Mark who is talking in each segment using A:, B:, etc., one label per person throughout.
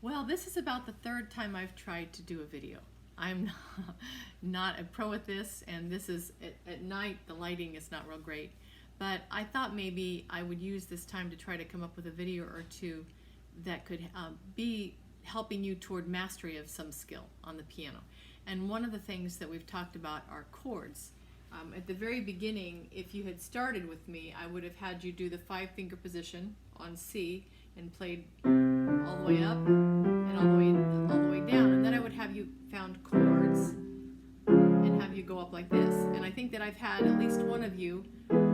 A: Well, this is about the third time I've tried to do a video. I'm not a pro at this, and this is at night, the lighting is not real great. But I thought maybe I would use this time to try to come up with a video or two that could be helping you toward mastery of some skill on the piano. And one of the things that we've talked about are chords. At the very beginning, if you had started with me, I would have had you do the 5-finger position on C and played all the way up and all the way down, and then I would have you found chords and have you go up like this. And I think that I've had at least one of you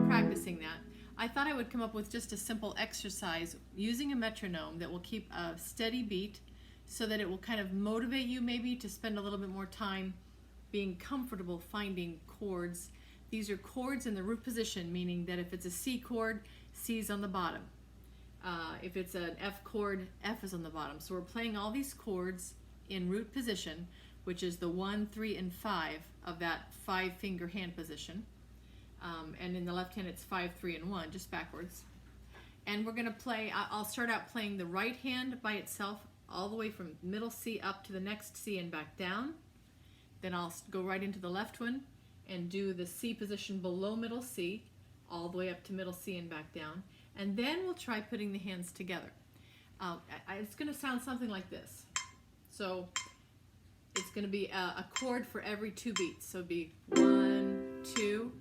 A: practicing that. I thought I would come up with just a simple exercise using a metronome that will keep a steady beat so that it will kind of motivate you maybe to spend a little bit more time being comfortable finding chords. These are chords in the root position, meaning that if it's a C chord, C is on the bottom. If it's an F chord, F is on the bottom. So we're playing all these chords in root position, which is the 1, 3, and 5 of that 5-finger hand position. And in the left hand it's 5, 3, and 1, just backwards. And we're going to play, I'll start out playing the right hand by itself all the way from middle C up to the next C and back down. Then I'll go right into the left one and do the C position below middle C all the way up to middle C and back down. And then we'll try putting the hands together. It's going to sound something like this. So it's going to be a chord for every 2 beats. So it'd be 1, 2,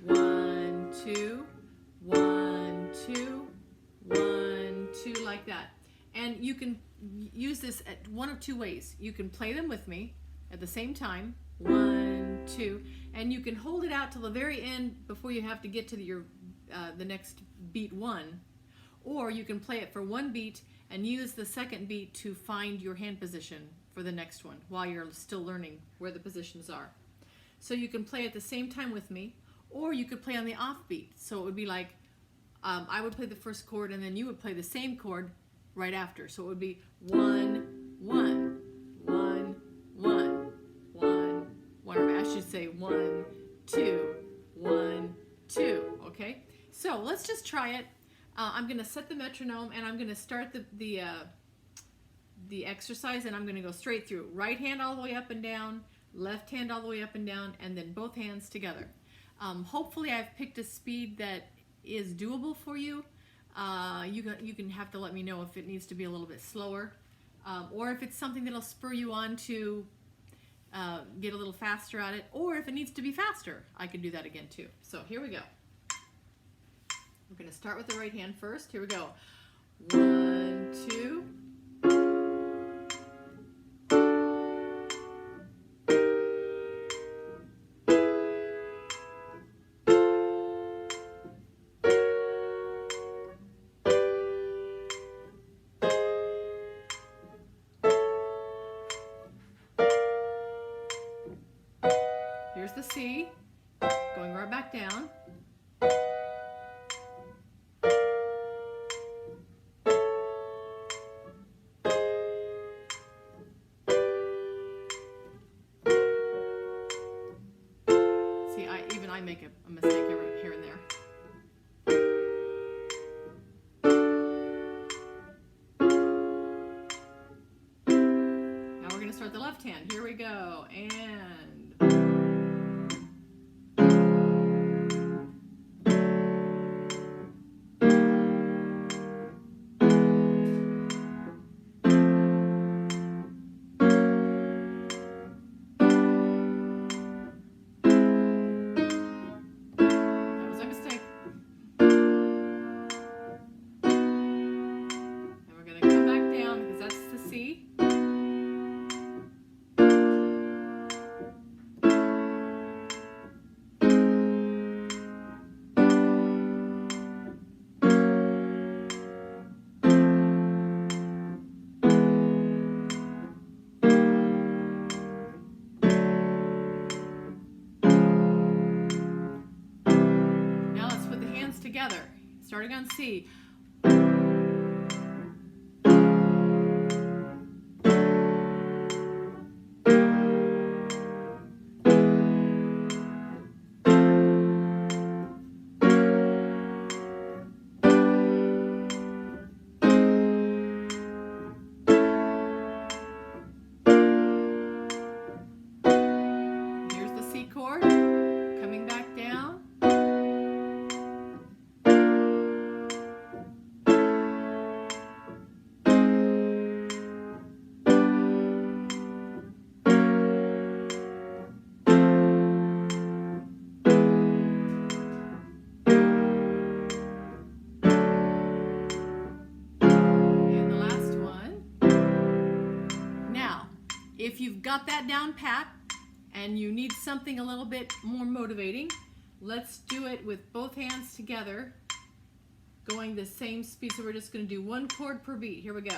A: 1, 2, 1, 2, 1, 2, like that. And you can use this at one of 2 ways. You can play them with me at the same time, 1, 2, and you can hold it out till the very end before you have to get to the next beat 1, or you can play it for 1 beat and use the second beat to find your hand position for the next one while you're still learning where the positions are. So you can play at the same time with me, or you could play on the off beat. So it would be like I would play the first chord and then you would play the same chord right after. So it would be 1, 1, 1, 1, 1, 1, or I should say 1, 2, 1, 2, okay? So let's just try it. I'm going to set the metronome and I'm going to start the exercise, and I'm going to go straight through. Right hand all the way up and down, left hand all the way up and down, and then both hands together. Hopefully I've picked a speed that is doable for you. You can have to let me know if it needs to be a little bit slower, or if it's something that'll spur you on to get a little faster at it, or if it needs to be faster, I can do that again too. So here we go. We're going to start with the right hand first. Here we go. 1, 2. Here's the C, going right back down. See, even I make a mistake here and there. Now we're going to start the left hand. Here we go. And together, starting on C. if you've got that down pat and you need something a little bit more motivating, let's do it with both hands together, going the same speed. So we're just going to do one chord per beat. Here we go.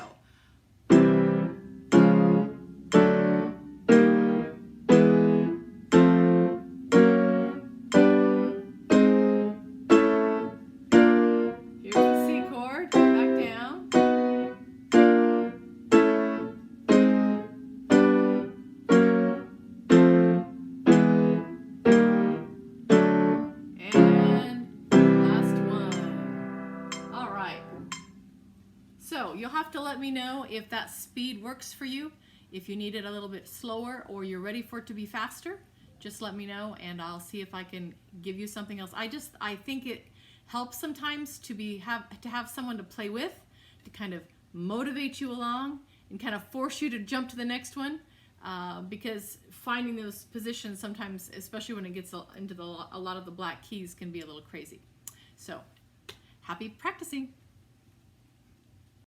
A: Here's the C chord, back down. So you'll have to let me know if that speed works for you. If you need it a little bit slower or you're ready for it to be faster, just let me know and I'll see if I can give you something else. I think it helps sometimes to have someone to play with, to kind of motivate you along and kind of force you to jump to the next one, because finding those positions sometimes, especially when it gets into a lot of the black keys, can be a little crazy. So happy practicing.